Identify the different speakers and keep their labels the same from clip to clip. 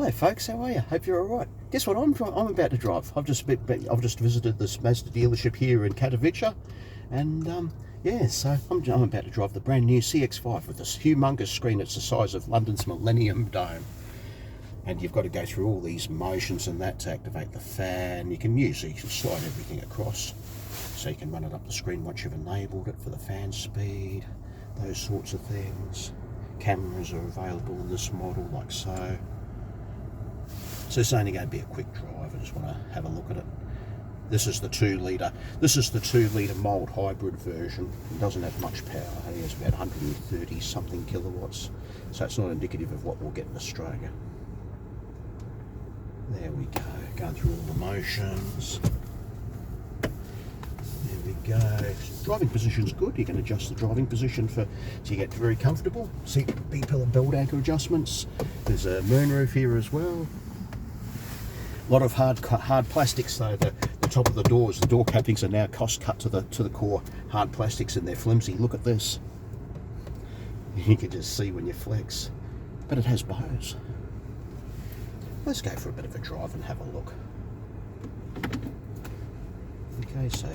Speaker 1: Hello folks, how are you? Hope you're alright. Guess what I'm about to drive? I've just visited this Mazda dealership here in Katowice, and yeah, so I'm about to drive the brand new CX-5 with this humongous screen. It's the size of London's Millennium Dome, and you've got to go through all these motions and that to activate the fan. You can slide everything across, so you can run it up the screen once you've enabled it for the fan speed, those sorts of things. Cameras are available in this model, like so. So it's only going to be a quick drive. I just want to have a look at it. This is the 2 litre. This is the 2 litre mild hybrid version. It doesn't have much power. It has about 130 something kilowatts. So it's not indicative of what we'll get in Australia. There we go. Going through all the motions. There we go. Driving position's good. You can adjust the driving position so you get very comfortable. Seat B-pillar belt anchor adjustments. There's a moonroof here as well. A lot of hard plastics though. The top of the door cappings are now cost cut to the core hard plastics, and they're flimsy. Look at this. You can just see when you flex, but it has bows. Let's go for a bit of a drive and have a look. Okay, so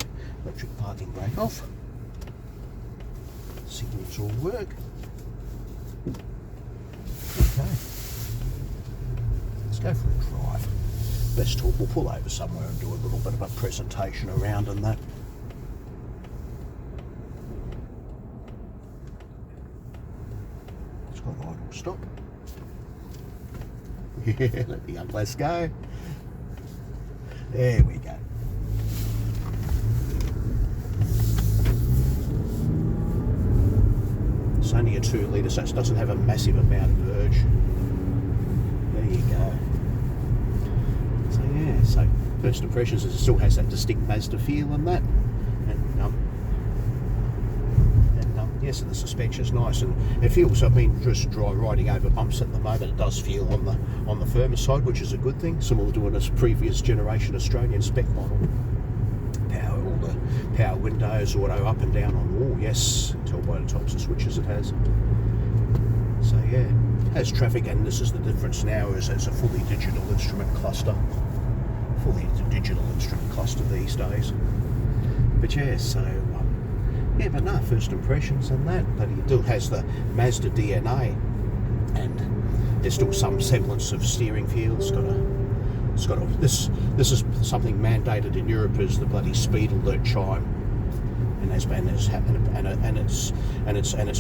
Speaker 1: electric parking brake off. Signals all work. Okay, let's go for a drive. Best talk, we'll pull over somewhere and do a little bit of a presentation around and that. It's got idle stop. Yeah, let the young lass go. There we go. It's only a 2 litre, so it doesn't have a massive amount of urge. There you go. So yeah, so first impressions is it still has that distinct Mazda feel and that. Yes, and the suspension's nice, and it feels, I mean, just riding over bumps at the moment, it does feel on the firmer side, which is a good thing, similar to a previous generation Australian spec model. All the power windows, auto up and down on all, yes, tell by the types of switches it has. So yeah, it has traffic, and this is the difference now, is it's a fully digital instrument cluster. These days. But yeah, so yeah, but no, first impressions and that, but it still has the Mazda DNA, and there's still some semblance of steering feel. It's got a this is something mandated in Europe, is the bloody speed alert chime, and it's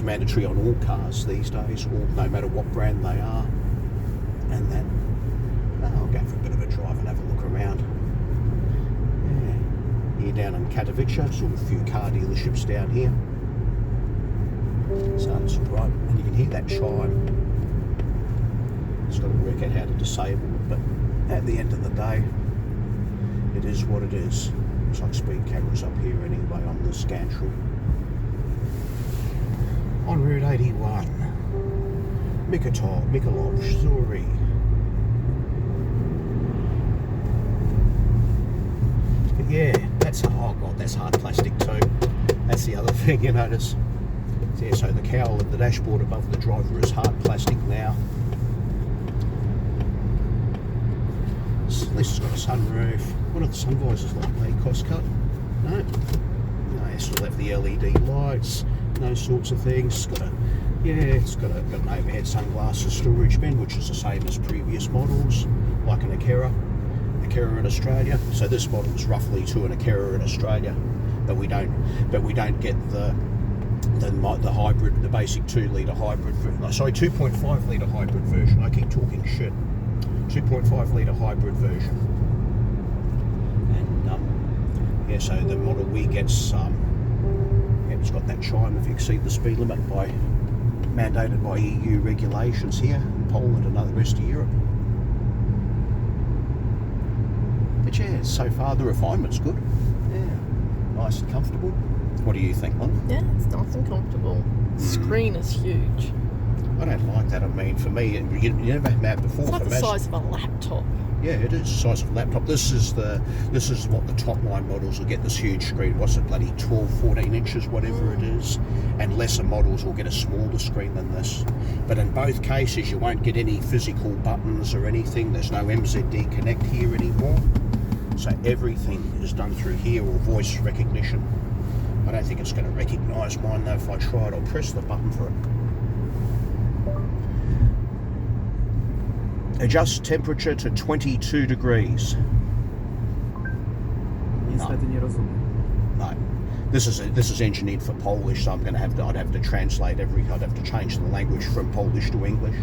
Speaker 1: mandatory on all cars these days, no matter what brand they are. And then I'll go for a bit of a drive and have a look around. Here down in Katowice, sort of a few car dealerships down here. So it's right, and you can hear that chime. Just got to work out how to disable it, but at the end of the day, it is what it is. Looks like speed cameras up here anyway on the gantry. On Route 81, Katowice, sorry. But yeah, oh god, that's hard plastic too. That's the other thing you notice. Yeah, so the cowl at the dashboard above the driver is hard plastic now. At least it's got a sunroof. What are the sun visors like? They cost cut? No. No, it still have the LED lights, those sorts of things. It's got an overhead sunglasses storage bin, which is the same as previous models, like an Akera in Australia. So this model is roughly to an Akera in Australia, but we don't get the hybrid, the basic 2 litre hybrid, 2.5 litre hybrid version. I keep talking shit. 2.5 litre hybrid version. And yeah, so the model we get, it's got that chime if you exceed the speed limit mandated by EU regulations here in Poland and the rest of Europe. But yeah, so far the refinement's good. Yeah, nice and comfortable. What do you think, Lon?
Speaker 2: Yeah, it's nice and comfortable. The screen is huge.
Speaker 1: I don't like that. I mean, for me, you never had that before.
Speaker 2: It's like the size of a laptop.
Speaker 1: Yeah, it is the size of a laptop. This is what the top line models will get, this huge screen. What's it, bloody 12, 14 inches, whatever it is. And lesser models will get a smaller screen than this. But in both cases, you won't get any physical buttons or anything. There's no MZD Connect here anymore. So everything is done through here, or voice recognition. I don't think it's going to recognise mine though. If I try it, I'll press the button for it. Adjust temperature to 22 degrees.
Speaker 3: Niestety nie rozumiem.
Speaker 1: No, this is engineered for Polish, so I'd have to translate I'd have to change the language from Polish to English.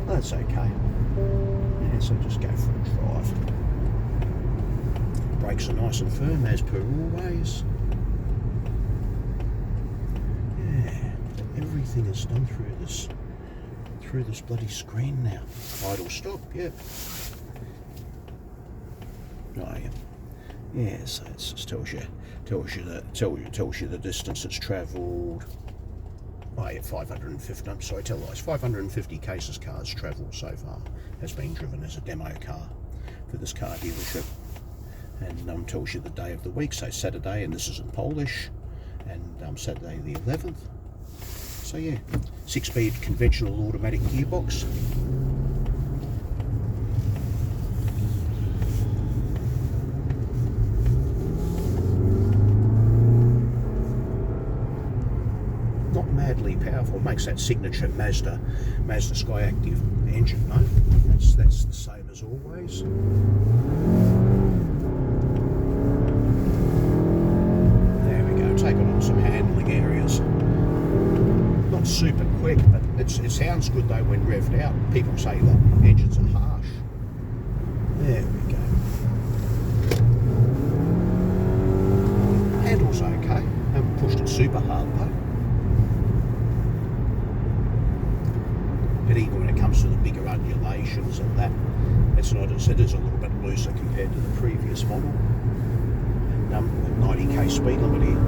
Speaker 1: That's okay. Yeah, so just go for a drive. Brakes are nice and firm as per always. Yeah, everything is done through this bloody screen now. Idle stop, yeah. Oh yeah. Yeah, so it just tells you the distance it's travelled. Oh yeah, 550. I'm sorry, tell lies. 550 cases cars travelled so far has been driven as a demo car for this car dealership, and tells you the day of the week. So Saturday, and this is in Polish, and Saturday the 11th. So yeah, 6-speed conventional automatic gearbox. Not madly powerful. Makes that signature Mazda Skyactiv engine note. That's the same as always. There we go. Taking on some handling areas. Not super quick, but it sounds good though when revved out. People say the engines are harsh. There we go. Handles okay. Haven't pushed it super hard though. But even when it comes to the bigger undulations and that, it is a little bit looser compared to the previous model. And 90k speed limit here.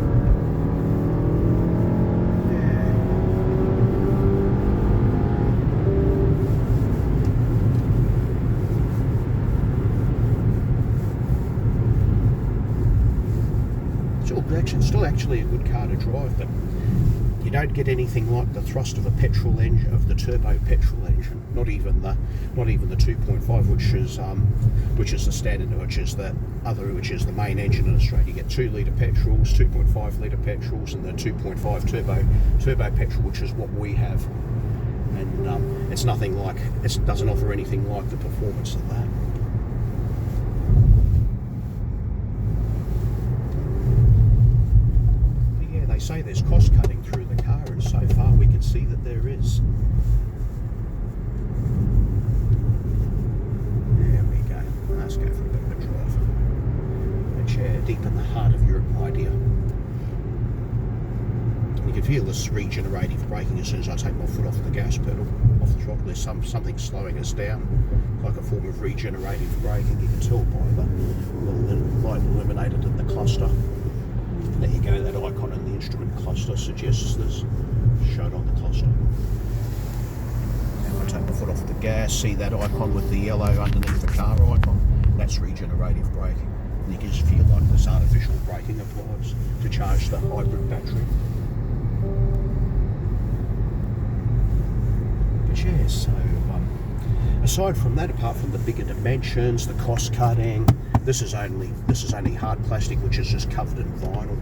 Speaker 1: It's still actually a good car to drive, but you don't get anything like the thrust of a petrol engine, of the turbo petrol engine. Not even the 2.5, which is the standard, which is the main engine in Australia. You get 2 litre petrols, 2.5 litre petrols, and the 2.5 turbo petrol, which is what we have. And it's nothing like, it doesn't offer anything like the performance of that. They say there's cost cutting through the car, and so far we can see that there is. There we go. Let's go for a bit of a drive. A chair deep in the heart of Europe, my dear. You can feel this regenerative braking as soon as I take my foot off the gas pedal, off the throttle. There's something slowing us down, like a form of regenerative braking. You can tell by the light illuminated in the cluster. There you go, that icon in the instrument cluster suggests this, showed on the cluster. Now I take my foot off the gas, see that icon with the yellow underneath the car icon? That's regenerative braking. And you can just feel like this artificial braking applies to charge the hybrid battery. But yeah, so aside from that, apart from the bigger dimensions, the cost cutting, this is only hard plastic, which is just covered in vinyl.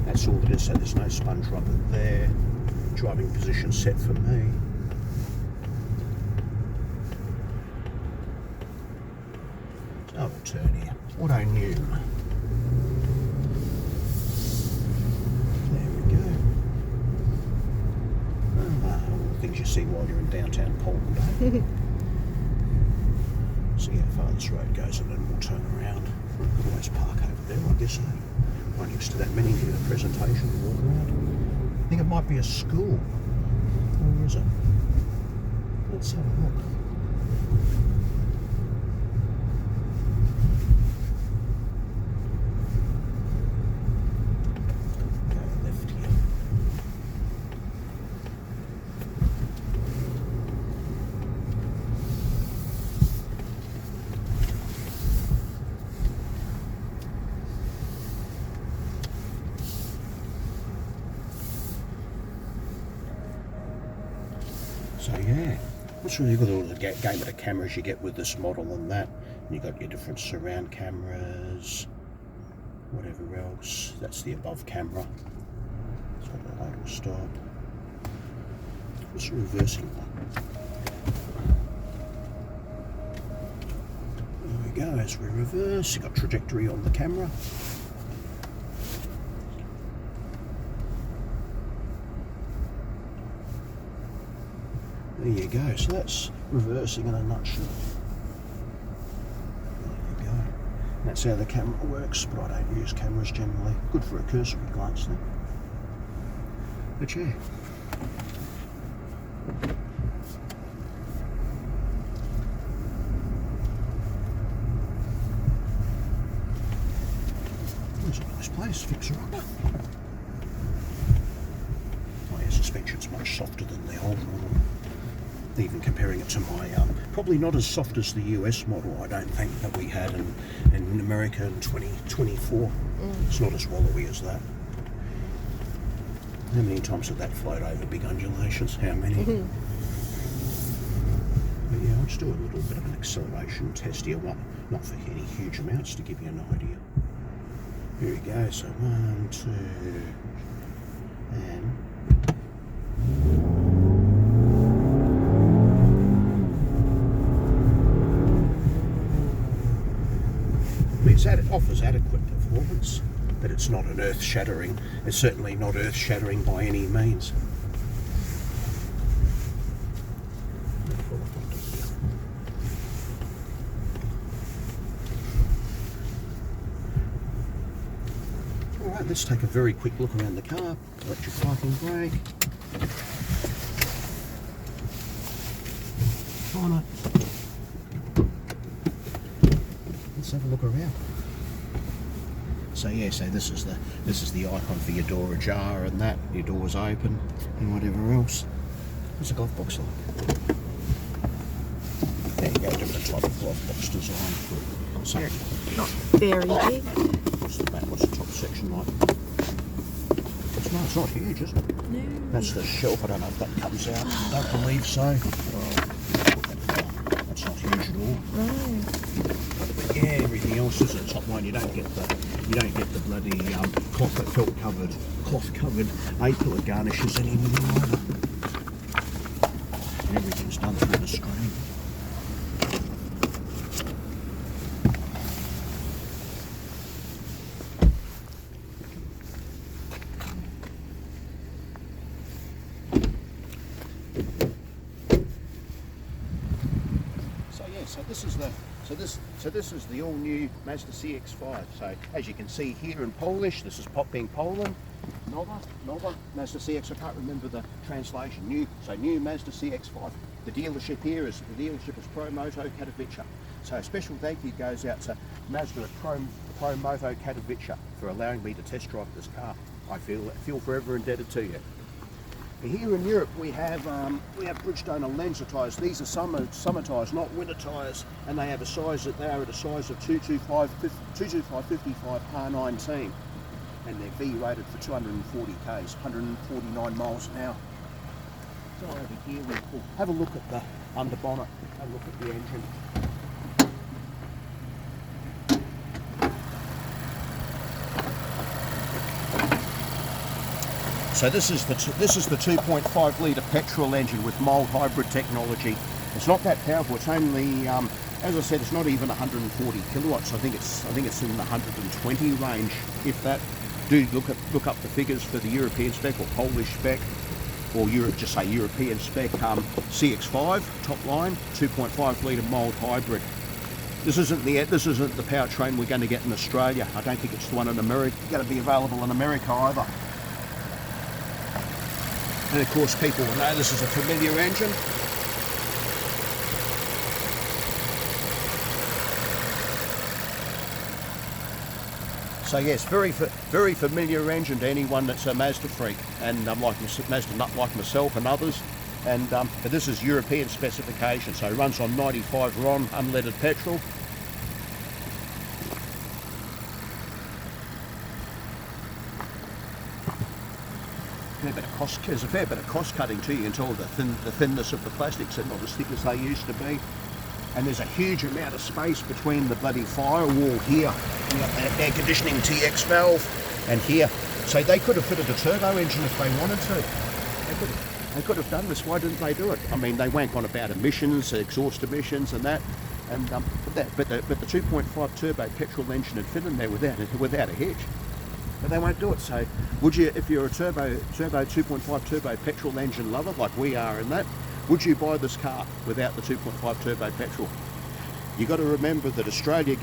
Speaker 1: That's all it is, so there's no sponge rubber there. Driving position set for me. So we'll turn here. Auto new. There we go. All the things you see while you're in downtown Poland, eh? See how far this road goes, and then we'll turn around. We could always park over there, I guess. Right next to that mini here, the presentation and walk around. I think it might be a school. Or is it? Let's have a look. Go left here. So yeah, that's really good. All the game of the cameras you get with this model and that. And you got your different surround cameras, whatever else. That's the above camera. So the light will stop. What's the reversing one? There we go. As we reverse, you got trajectory on the camera. There you go, so that's reversing in a nutshell. There you go. And that's how the camera works, but I don't use cameras generally. Good for a cursory glance though. But yeah. There's a nice place, fixer upper. Oh yeah, suspension's much softer than the old model. Even comparing it to my, probably not as soft as the US model, I don't think, that we had in America in 2024. It's not as wallowy as that. How many times did that float over big undulations? How many? But yeah, I'll just do a little bit of an acceleration test here, not for any huge amounts, to give you an idea. Here we go, so 1, 2, and... It offers adequate performance, but it's not an earth-shattering. It's certainly not earth-shattering by any means. Alright, let's take a very quick look around the car. Electric parking brake. On it. Let's have a look around. So yeah, so this is the icon for your door ajar and that, your door's open and whatever else. What's a glove box like? There you go, different type of glove box design. So,
Speaker 2: not very big.
Speaker 1: What's the top section like? It's not huge, is it?
Speaker 2: No.
Speaker 1: That's the shelf, I don't know if that comes out. I don't believe so. That's not huge at all.
Speaker 2: No.
Speaker 1: Yeah, everything else is at the top line. You don't get the bloody cloth covered A-pillar garnishes anymore either. And everything's done through the screen. So this is the all-new Mazda CX-5. So as you can see here in Polish, this is being Poland. Nova, Mazda CX. I can't remember the translation. New Mazda CX-5. The dealership is Pro Moto Katowice. So a special thank you goes out to Mazda at Pro Moto Katowice for allowing me to test drive this car. I feel forever indebted to you. Here in Europe we have Bridgestone and Lenzer tyres. These are summer tyres, not winter tyres, and they have a size that they are at a size of 225/55 R19, and they're V rated for 240 k's, 149 miles an hour. So over here we'll have a look at the underbonnet, have a look at the engine. So this is the 2.5 litre petrol engine with mild hybrid technology. It's not that powerful. It's only, as I said, it's not even 140 kilowatts. I think it's in the 120 range, if that. Do look up the figures for the European spec or Polish spec, or just say European spec. CX-5 top line, 2.5 litre mild hybrid. This isn't the powertrain we're going to get in Australia. I don't think it's the one in America. Going to be available in America either. And of course people will know this is a familiar engine. So yes, very familiar engine to anyone that's a Mazda freak, and like Mazda nut like myself and others. And but this is European specification, so it runs on 95 RON unleaded petrol. A bit of there's a fair bit of cost cutting too. You can tell the thinness of the plastics are not as thick as they used to be. And there's a huge amount of space between the bloody firewall here, and the air conditioning TX valve, and here. So they could have fitted a turbo engine if they wanted to. They could have done this. Why didn't they do it? I mean, they wank on about emissions, exhaust emissions, and that. And but the 2.5 turbo petrol engine had fit in there without a hitch. But they won't do it. So would you, if you're a turbo 2.5 turbo petrol engine lover like we are in that, would you buy this car without the 2.5 turbo petrol? You got to remember that Australia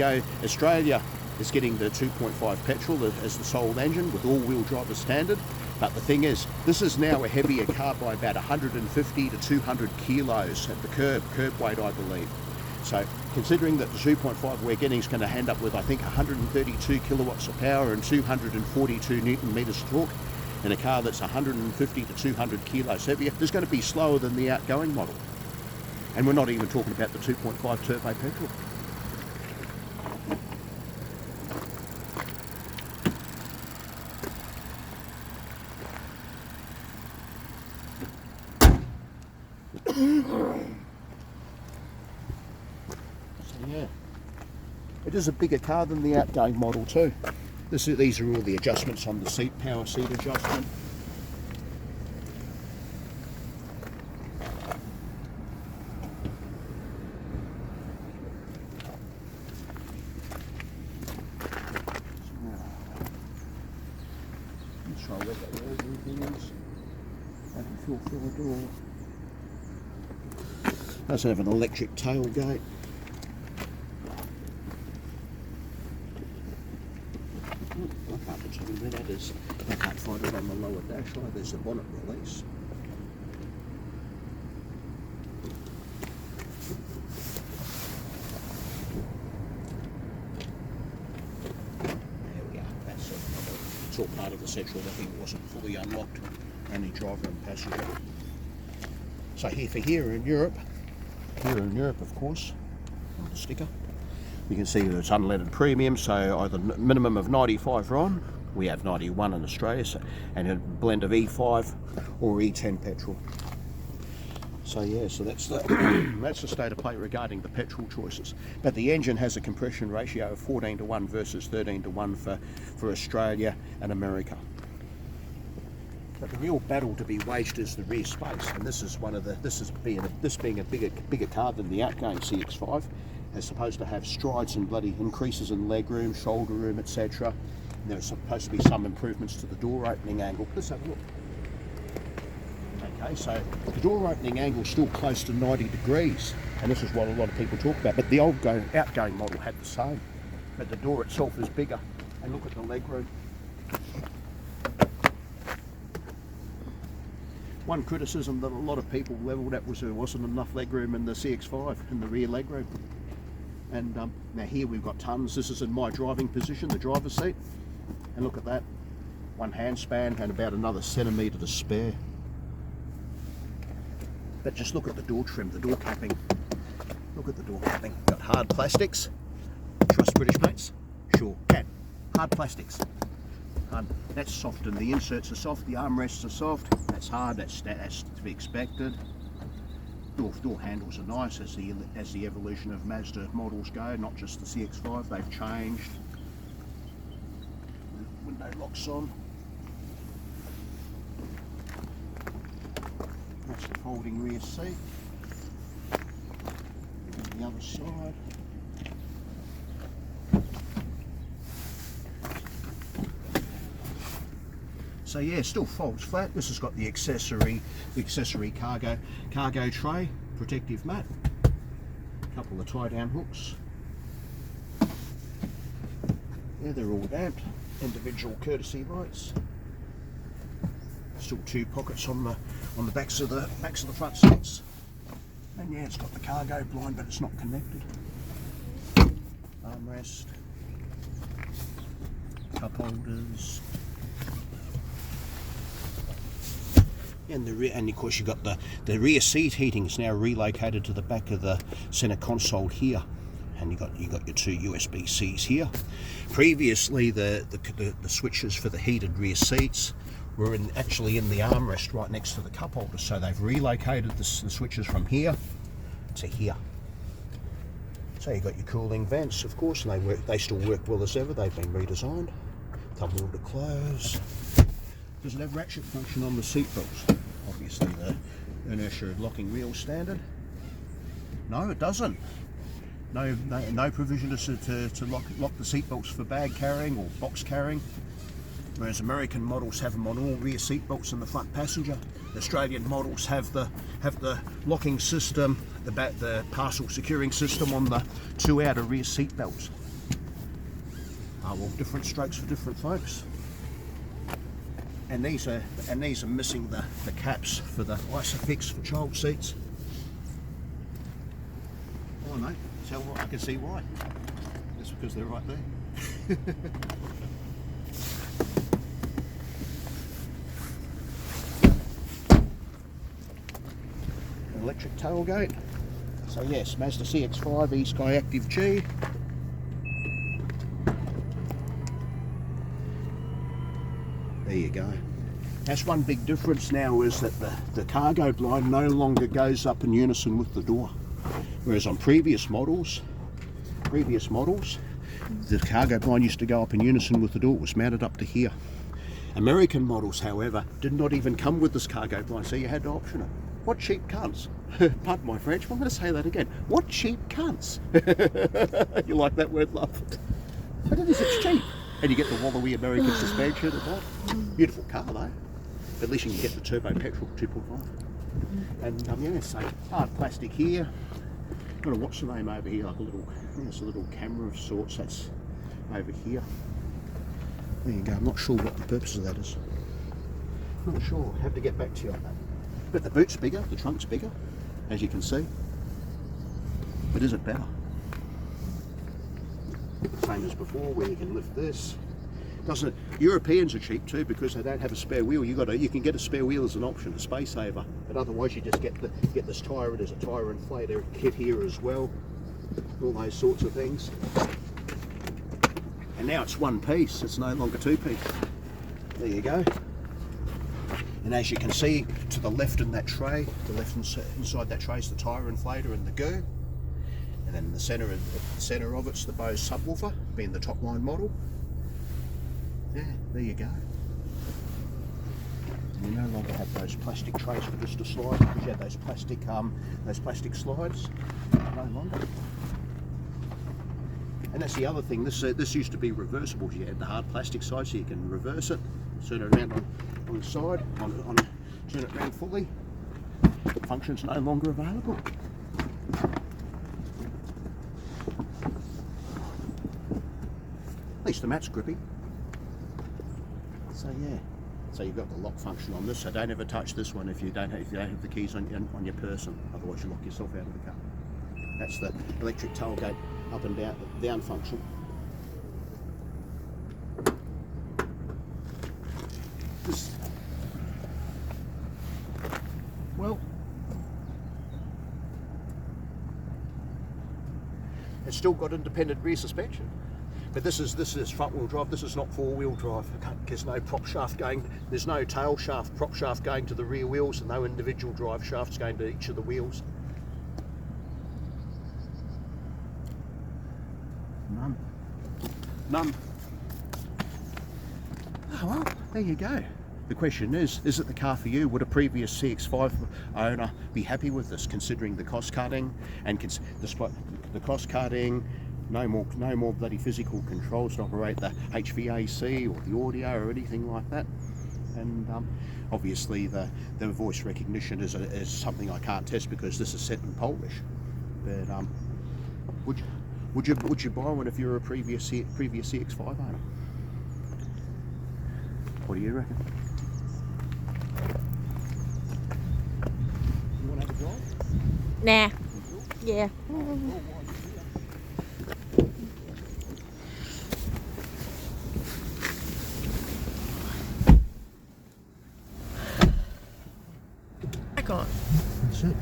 Speaker 1: is getting the 2.5 petrol as the sole engine with all-wheel drive as standard. But the thing is, this is now a heavier car by about 150 to 200 kilos at the curb weight, I believe. So considering that the 2.5 we're getting is going to end up with, I think, 132 kilowatts of power and 242 newton meters torque, in a car that's 150 to 200 kilos heavier, is going to be slower than the outgoing model. And we're not even talking about the 2.5 turbo petrol. Yeah, it is a bigger car than the outgoing model too. These are all the adjustments on the seat, power seat adjustment. Let's try where everything is. I can feel through the door. Does have an electric tailgate. I can't determine where that is. I can't find it on the lower dash light. There's the bonnet release. There we are. That's it. It's all part of the central locking. It wasn't fully unlocked. Only driver and passenger. So here in Europe, of course, on the sticker, you can see that it's unleaded premium, so either minimum of 95 RON, we have 91 in Australia, so, and a blend of E5 or E10 petrol. So yeah, so that's the that's the state of play regarding the petrol choices. But the engine has a compression ratio of 14:1 versus 13:1 for Australia and America. But the real battle to be waged is the rear space, and this being a bigger car than the outgoing CX-5, is supposed to have strides and bloody increases in leg room, shoulder room, etc. And there's supposed to be some improvements to the door opening angle. Let's have a look. Okay, so the door opening angle is still close to 90 degrees, and this is what a lot of people talk about. But the outgoing model had the same, but the door itself is bigger. And look at the leg room. One criticism that a lot of people levelled at was there wasn't enough legroom in the CX-5, in the rear legroom. And now here we've got tons. This is in my driving position, the driver's seat. And look at that. One hand span and about another centimetre to spare. But just look at the door trim, the door capping. Look at the door capping. Got hard plastics. Trust British mates? Sure, can. Hard plastics. That's soft, and the inserts are soft, the armrests are soft. That's hard, that's to be expected. Door handles are nice as the evolution of Mazda models go, not just the CX-5, they've changed. Window locks on. That's the folding rear seat. And the other side. So yeah, still folds flat. This has got the accessory cargo tray, protective mat, a couple of tie down hooks. Yeah, they're all damped. Individual courtesy lights. Still two pockets on the backs of the front seats. And yeah, it's got the cargo blind, but it's not connected. Armrest, cup holders. And of course you've got the rear seat heating is now relocated to the back of the centre console here, and you got your two USB-Cs here. Previously the switches for the heated rear seats We're actually in the armrest right next to the cup holder, so they've relocated the switches from here to here. So you've got your cooling vents, of course, and they still work well as ever. They've been redesigned. Tumble to close. Does it have ratchet function on the seat belts? Obviously the inertia locking wheel standard. No, it doesn't. No provision to lock the seat belts for bag carrying or box carrying. Whereas American models have them on all rear seat belts in the front passenger. Australian models have the locking system, the parcel securing system on the 2 outer rear seat belts. Well, different strokes for different folks. And these are missing the caps for the Isofix for child seats. Oh no, I can see why. That's because they're right there. Electric tailgate. So yes, Mazda CX-5 eSky Active G. There you go. That's one big difference now, is that the cargo blind no longer goes up in unison with the door. Whereas on previous models, the cargo blind used to go up in unison with the door. It was mounted up to here. American models, however, did not even come with this cargo blind, so you had to option it. What cheap cunts. Pardon my French, but I'm going to say that again. What cheap cunts. You like that word, love? But it is, it's cheap. And you get the wallowy American suspension at the bottom. Beautiful car though. At least you can get the turbo petrol 2.5. And yeah, so hard plastic here. Got a what's the name over here, like a little camera of sorts that's over here. There you go. I'm not sure what the purpose of that is. Not sure. Have to get back to you on that. But the boot's bigger, the trunk's bigger, as you can see. But is it better? Same as before, where you can lift this. Doesn't it? Europeans are cheap too because they don't have a spare wheel. You can get a spare wheel as an option, a space saver. But otherwise, you just get this tyre. There's a tyre inflator kit here as well. All those sorts of things. And now it's one piece. It's no longer two piece. There you go. And as you can see, to the left in that tray, inside that tray is the tyre inflator and the goo. And then in the centre of it's the Bose subwoofer, being the top line model. Yeah, there you go. And you no longer have those plastic trays for just a slide, because you had those plastic slides. No longer. And that's the other thing. This used to be reversible. You had the hard plastic side, so you can reverse it, turn it around on the side, turn it around fully. The function's no longer available. At least the mat's grippy. So yeah, so you've got the lock function on this. So don't ever touch this one if you don't have the keys on your person. Otherwise you lock yourself out of the car. That's the electric tailgate up and down function. Well, it's still got independent rear suspension. But this is front wheel drive. This is not 4-wheel drive. There's no prop shaft going. There's no tail shaft, prop shaft going to the rear wheels, and no individual drive shafts going to each of the wheels. None. Oh well, there you go. The question is it the car for you? Would a previous CX-5 owner be happy with this, considering the cost cutting and despite the cost cutting? No more bloody physical controls to operate the HVAC or the audio or anything like that. And obviously the voice recognition is something I can't test because this is set in Polish. But would you buy one if you're a previous CX-5 owner? What do you reckon? You want to have a drive?
Speaker 2: Nah. Yeah. Back on.
Speaker 1: That's it.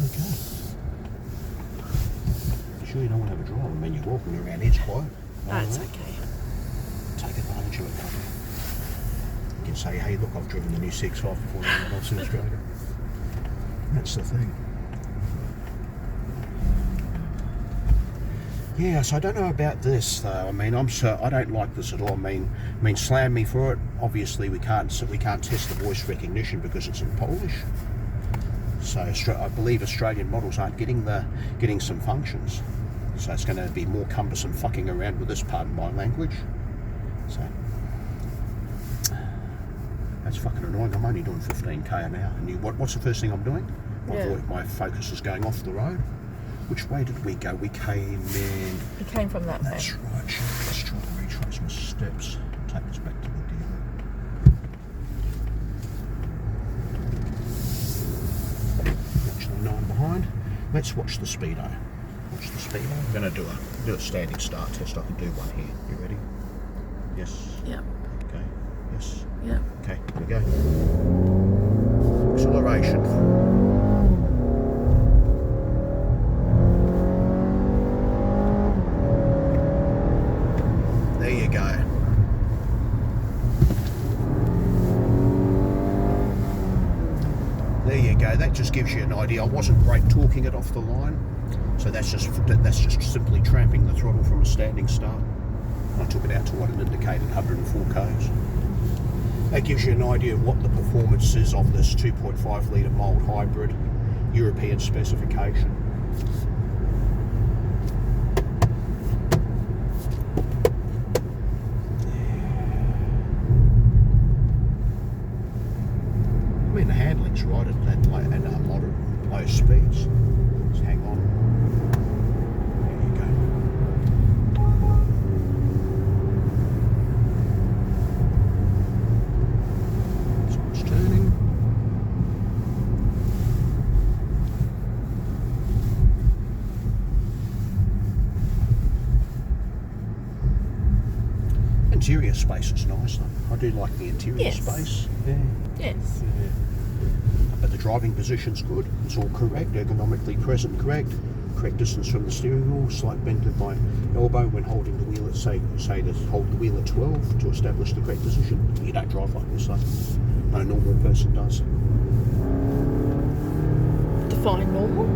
Speaker 1: Okay. You sure you don't want to have a drive? I mean, you're walking around, it's quiet.
Speaker 2: That's okay.
Speaker 1: Take advantage of it. can say, hey, look, I've driven the new CX-5 before anyone else in Australia. That's the thing. Yeah, so I don't know about this though. I mean, I don't like this at all. I mean, slam me for it. Obviously, we can't test the voice recognition because it's in Polish. So I believe Australian models aren't getting some functions. So it's going to be more cumbersome fucking around with this, pardon my language. So that's fucking annoying. I'm only doing 15k an hour. And what's the first thing I'm doing? My focus is going off the road. Which way did we go? We came in.
Speaker 2: You came from that way.
Speaker 1: That's right. Let's try to retrace my steps. Take us back to the dealer. Actually, 9 behind. Let's watch the speedo. Watch the speedo. I'm going to do a standing start test. I can do one here. You ready? Yes.
Speaker 2: Yep.
Speaker 1: Okay. Yes.
Speaker 2: Yep.
Speaker 1: Okay. Here we go. Acceleration. There you go. There you go. That just gives you an idea. I wasn't brake torquing it off the line, so that's just simply tramping the throttle from a standing start. I took it out to what it indicated, 104 k's. That gives you an idea of what the performance is of this 2.5 litre mild hybrid, European specification. I mean, the handling's right at moderate low speeds. Just hang on. There you go. So it's turning. Interior space is nice though. I do like the interior space. Yeah.
Speaker 2: Yes.
Speaker 1: Yeah. But the driving position's good. It's all correct, ergonomically present, correct distance from the steering wheel, slight bend of my elbow when holding the wheel at say to hold the wheel at 12 to establish the correct position. You don't drive like this though. No normal person does.
Speaker 2: Define normal?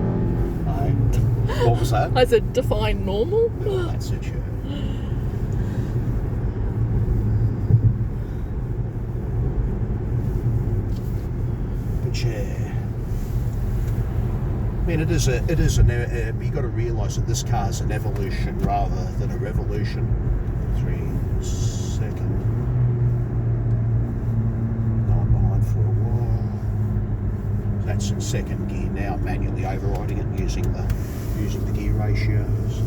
Speaker 1: What was that?
Speaker 2: I said define normal?
Speaker 1: Well, that's it, yeah. Yeah. I mean, you got to realise that this car's an evolution rather than a revolution. 3 second. 9 behind for a while. That's in second gear now, manually overriding it using the gear ratios.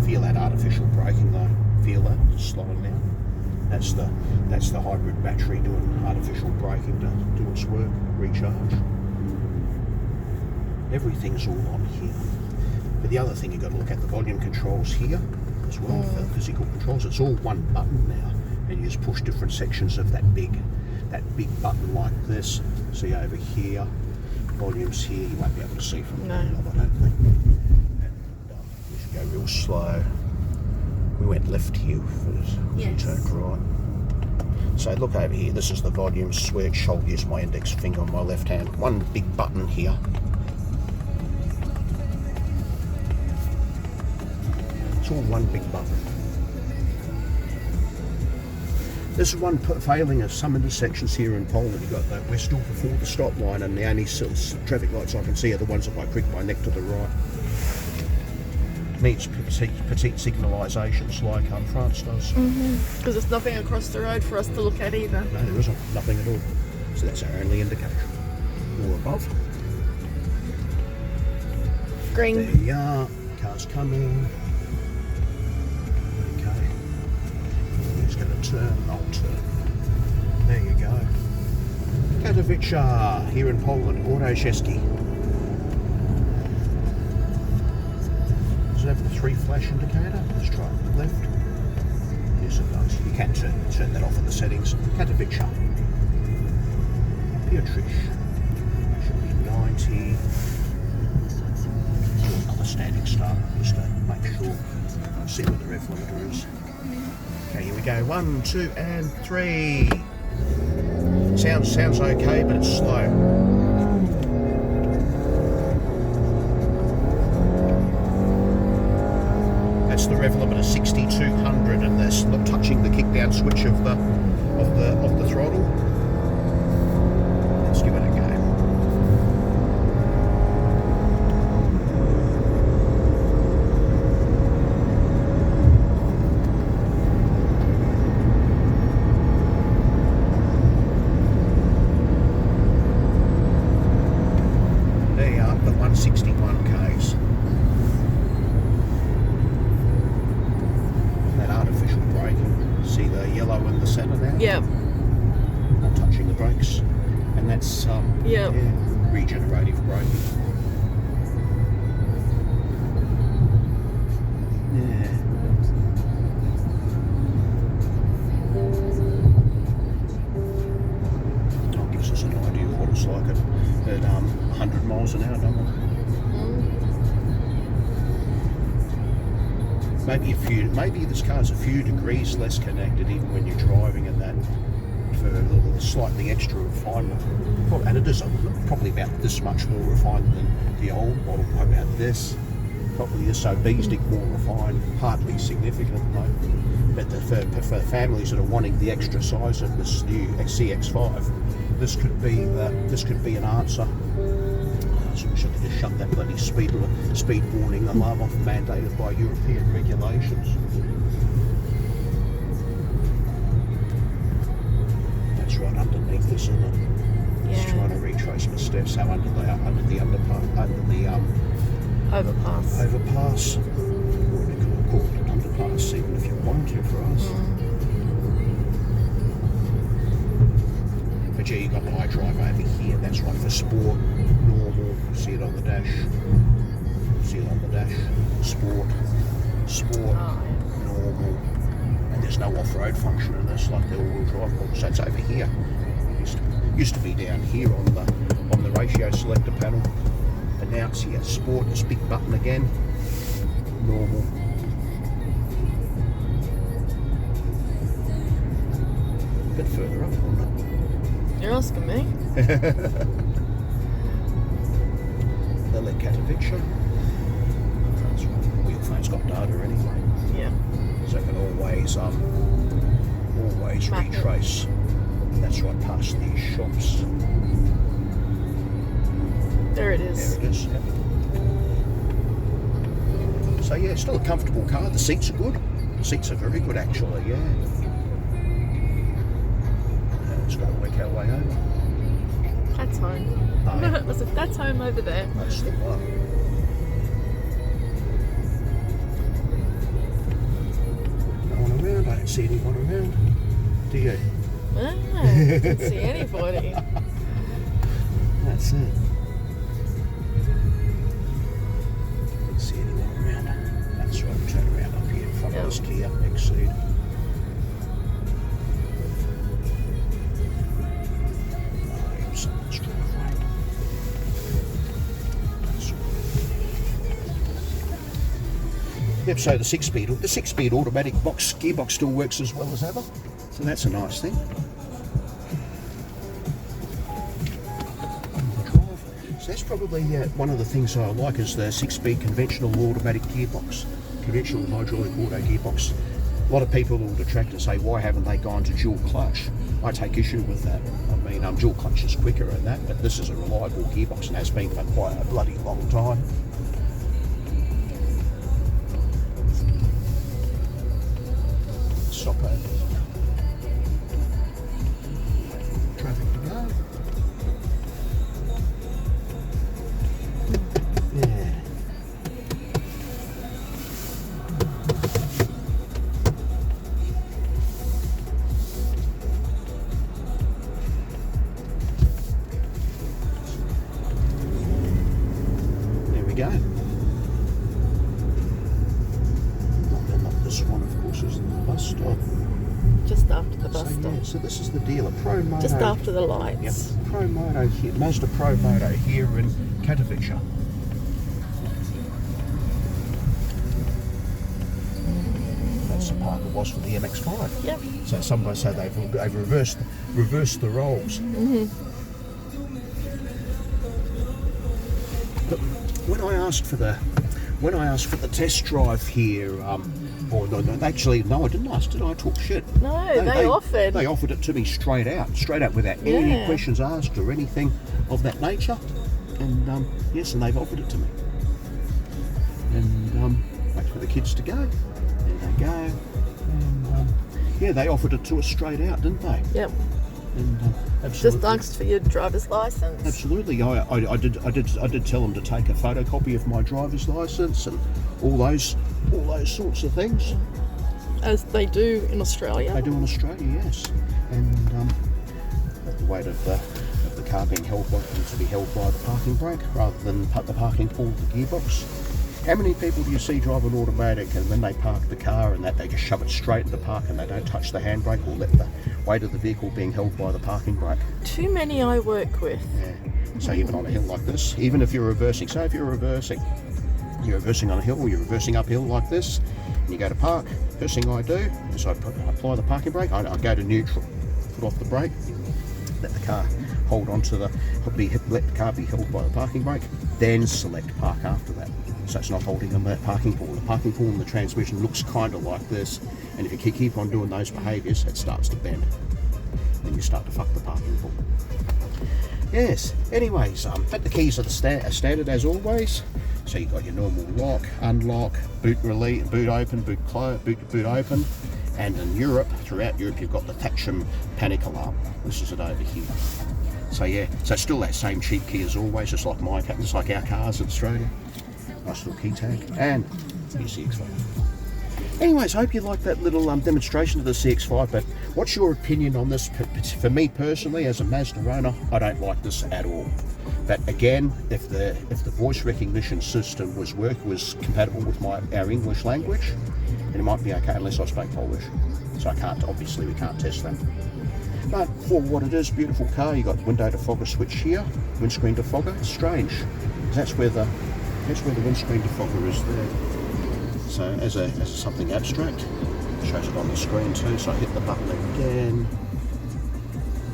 Speaker 1: Feel that artificial braking though. Feel that slowing down. That's the hybrid battery doing artificial braking to do its work, recharge. Everything's all on here. But the other thing you've got to look at the volume controls here as well. The physical controls. It's all one button now, and you just push different sections of that big button like this. See over here, volumes here. You won't be able to see from the knob, I don't think. Go real slow. We went left here first.
Speaker 2: Yes.
Speaker 1: We turned right. So look over here. This is the volume switch. I'll use my index finger on my left hand. One big button here. It's all one big button. This is one failing of some intersections here in Poland. You've got that we're still before the stop line, and the only traffic lights I can see are the ones if I crick my neck to the right. Needs petite signalisations like France does.
Speaker 2: Because there's nothing across the road for us to look at either.
Speaker 1: No, there isn't. Nothing at all. So that's our only indication. Or above.
Speaker 2: Green.
Speaker 1: There you are. Car's coming. Okay. He's going to turn. I'll turn. There you go. Katowice, here in Poland. Górnośląski. Does it have the 3 flash indicator? Let's try it. Left. Yes, it does. You can turn that off in the settings. Katowice. you, Trish. Should be 90. Do another standing start just to make sure. See what the rev limiter is. Okay, here we go. 1, 2, and 3. Sounds okay, but it's slow. That's the rev limiter 6200, and that's not touching the kick down switch of the throttle. Let's give it a go. There you are, the 161 k's. That artificial braking. See the yellow in the centre now?
Speaker 2: Yep.
Speaker 1: Not touching the brakes, and that's
Speaker 2: Yep.
Speaker 1: yeah, regenerative braking. Yeah. That gives us an idea of what it's like at 100 miles an hour, doesn't it? Maybe this car's a few degrees less connected even when you're driving, and that for a little slightly extra refinement. And it is probably about this much more refined than the old model. About this, probably the SOB's more refined, hardly significant though. But for families that are wanting the extra size of this new CX-5, this could be an answer. So we should just shut that bloody speed warning alarm off, mandated by European regulations. That's right underneath this, isn't it?
Speaker 2: Yeah.
Speaker 1: Just trying to retrace my steps. So under the
Speaker 2: Overpass.
Speaker 1: overpass. Or we could call it an underpass, even if you want to for us. But yeah, you've got the iDrive over here. That's right for sport, normal. See it on the dash. See it on the dash. Sport, normal. And there's no off-road function in this, like the all-wheel drive model. So it's over here. Used to be down here on the ratio selector panel. But now it's here. Sport, this big button again. Normal. A bit further up, isn't it?
Speaker 2: You're asking me?
Speaker 1: The Katowice. That's right. The wheel phone's got data anyway.
Speaker 2: Yeah.
Speaker 1: So it can always
Speaker 2: Map it.
Speaker 1: retrace. That's right, past these shops.
Speaker 2: There it is.
Speaker 1: There it is. Yep. So yeah, still a comfortable car. The seats are good. The seats are very good actually, yeah. It's got to work our way over.
Speaker 2: That's home.
Speaker 1: Oh,
Speaker 2: I said, that's home over there.
Speaker 1: That's the one. No one around. I don't see anyone around. Do you?
Speaker 2: I didn't see anybody.
Speaker 1: That's it. Don't see anyone around. That's right. Turn around up here in front of us, Kia Exceed. Yep, so the six-speed automatic gearbox still works as well as ever, so that's a nice thing. So that's probably one of the things I like is the 6-speed conventional automatic gearbox, conventional hydraulic auto gearbox. A lot of people will detract and say, why haven't they gone to dual clutch? I take issue with that. I mean, dual clutch is quicker at that, but this is a reliable gearbox and has been for quite a bloody long time. Stop over. Traffic to go. Yeah. There we go. Not this one, of course, isn't the bus stop.
Speaker 2: Just after the
Speaker 1: So,
Speaker 2: bus stop.
Speaker 1: yeah, so this is the dealer, Pro Moto.
Speaker 2: Just after the lights.
Speaker 1: Yep, Pro Moto here, Mazda Pro Moto here in Katowice. That's the park it was for the MX-5.
Speaker 2: Yep.
Speaker 1: So somebody say they've reversed the roles. But when I asked for the test drive here, actually no, I didn't ask, did I? Talk shit.
Speaker 2: No, they offered.
Speaker 1: They offered it to me straight out without any questions asked or anything of that nature. And yes, and they've offered it to me. And wait for the kids to go. There they go. And yeah, they offered it to us straight out, didn't they?
Speaker 2: Yep.
Speaker 1: And
Speaker 2: Just
Speaker 1: absolutely.
Speaker 2: asked for your driver's license.
Speaker 1: Absolutely, I did tell them to take a photocopy of my driver's license and all those sorts of things.
Speaker 2: As they do in Australia.
Speaker 1: They do in Australia, yes. And the weight of the car being held by to be held by the parking brake rather than the parking pull the gearbox. How many people do you see drive an automatic and when they park the car and that they just shove it straight in the park and they don't touch the handbrake or let the weight of the vehicle being held by the parking brake?
Speaker 2: Too many I work with.
Speaker 1: Yeah. So even on a hill like this, even if you're reversing, say if you're reversing on a hill or you're reversing uphill like this, and you go to park, first thing I do is I apply the parking brake, I go to neutral, put off the brake, let the car hold on to let the car be held by the parking brake, then select park after that. So it's not holding on that parking pull. The parking pull in the transmission looks kind of like this, and if you keep on doing those behaviours, it starts to bend. Then you start to fuck the parking pull. Yes, anyways, but the keys are standard as always. So you've got your normal lock, unlock, boot release, boot open, boot close, boot open. And in Europe, throughout Europe, you've got the Tacham panic alarm. This is it over here. So yeah, so it's still that same cheap key as always, just like our cars in Australia. Nice little key tag, and your CX-5. Anyways, I hope you like that little demonstration of the CX-5, but what's your opinion on this? For me personally, as a Mazda owner, I don't like this at all. But again, if the voice recognition system was compatible with our English language, then it might be okay, unless I speak Polish. So obviously we can't test that. But for what it is, beautiful car. You got window defogger switch here, windscreen defogger. It's strange, that's where the windscreen defogger is there. So as something abstract, it shows it on the screen too. So I hit the button again,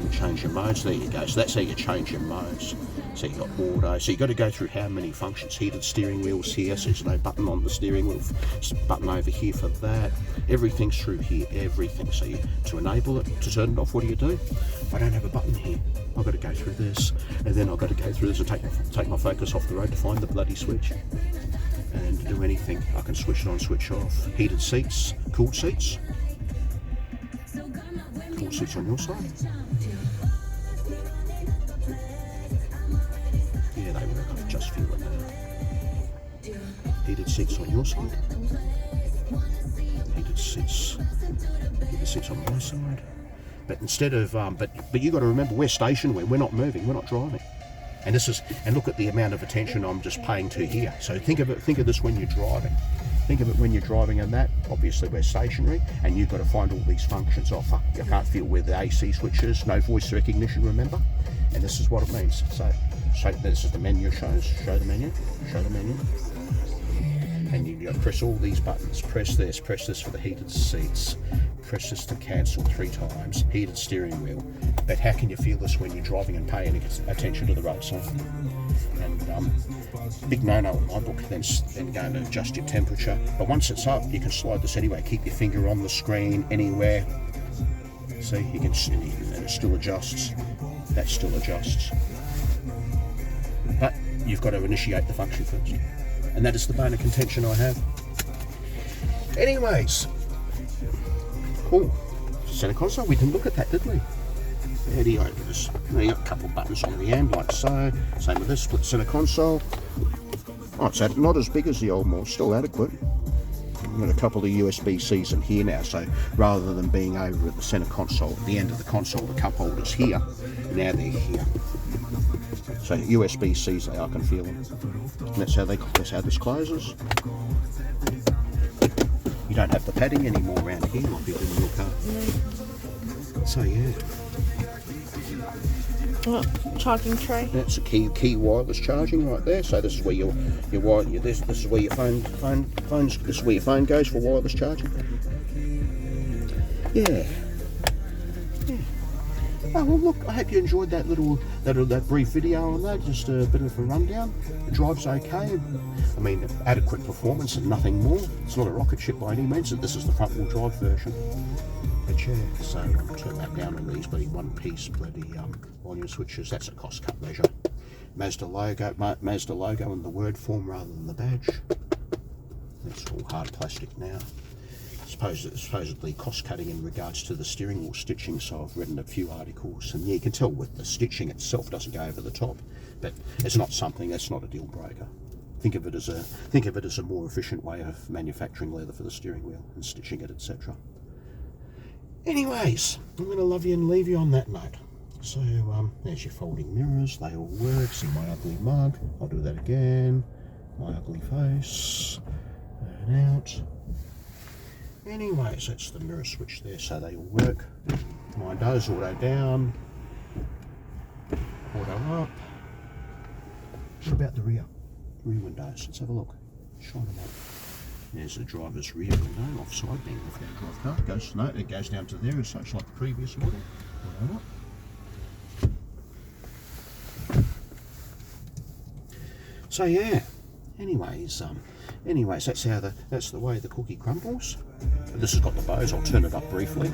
Speaker 1: you change your modes. There you go. So that's how you change your modes. So you got auto. So you got to go through how many functions. Heated steering wheels here. So there's no button on the steering wheel. There's a button over here for that. Everything's through here. Everything. So to enable it, to turn it off, what do you do? I don't have a button here. I've got to go through this, and then I've got to go through this and take my focus off the road to find the bloody switch. And to do anything, I can switch it on, switch off. Heated seats, cooled seats. Cooled seats on your side. Yeah, they work. I can just feel it now. Heated seats on your side. Heated seats on my side. But instead of, but you got to remember, we're stationary. We're not moving. We're not driving. And look at the amount of attention I'm just paying to here. So think of this when you're driving. Think of it when you're driving, and that obviously we're stationary, and you've got to find all these functions. Oh fuck, I can't feel where the AC switch is. No voice recognition, remember? And this is what it means. So this is the menu. Show the menu. And you press all these buttons. Press this for the heated seats. Press this to cancel 3 times. Heated steering wheel. But how can you feel this when you're driving and paying attention to the road sign? And big no-no in my book. Then go and adjust your temperature. But once it's up, you can slide this anyway. Keep your finger on the screen anywhere. See, and it still adjusts. That still adjusts. But you've got to initiate the function first. And that is the bone of contention I have. Anyways. Cool. Center console, we didn't look at that, did we? How do you open this? Now you got a couple of buttons on the end, like so. Same with this, split center console. Oh, it's not as big as the old model, still adequate. I've got a couple of USB-Cs in here now, so rather than being over at the center console, at the end of the console, the cup holders here, now they're here. So USB-Cs, I can feel them. And that's how this closes. You don't have the padding anymore around here like you do in your car. So yeah.
Speaker 2: Oh, charging tray.
Speaker 1: That's a key wireless charging right there. So this is where this is where your this is where your phone goes for wireless charging. Yeah. Oh well, look. I hope you enjoyed that that brief video on that. Just a bit of a rundown. The drive's okay. I mean, adequate performance and nothing more. It's not a rocket ship by any means. This is the front-wheel drive version. But yeah, so turn that down on these bloody one-piece volume switches. That's a cost-cut measure. Mazda logo in the word form rather than the badge. That's all hard plastic now. Supposedly cost-cutting in regards to the steering wheel stitching. So I've written a few articles, and yeah, you can tell with the stitching itself doesn't go over the top. But it's not something. That's not a deal breaker. Think of it as a more efficient way of manufacturing leather for the steering wheel and stitching it, etc. Anyways, I'm going to love you and leave you on that note. So, there's your folding mirrors. They all work. See my ugly mug. I'll do that again. My ugly face. And out. Anyways, that's the mirror switch there. So they all work. Mine does. Auto down. Auto up. What about the rear windows? Let's have a look. Shine them up. There's the driver's rear window, offside, being left out drive car. It goes down to there as such, like the previous model. So yeah. Anyways, that's the way the cookie crumbles. This has got the bows. I'll turn it up briefly.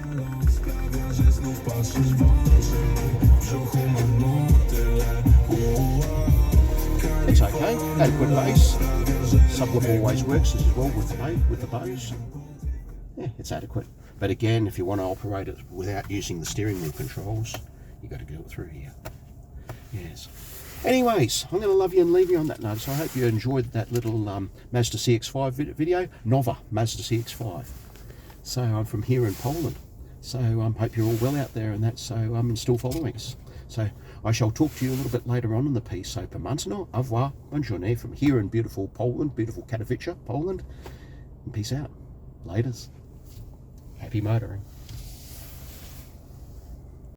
Speaker 1: It's okay. Adequate bass. Subwoofer always works as well with the bows. Yeah, it's adequate. But again, if you want to operate it without using the steering wheel controls, you've got to go through here. Yes. Anyways, I'm going to love you and leave you on that note. So I hope you enjoyed that little Mazda CX-5 video. Nova Mazda CX-5. So I'm from here in Poland. So hope you're all well out there and that. So and still following us. So I shall talk to you a little bit later on in the piece. So Pamantano, au revoir, bonjourne from here in beautiful Poland, beautiful Katowice, Poland. And peace out. Laters. Happy motoring.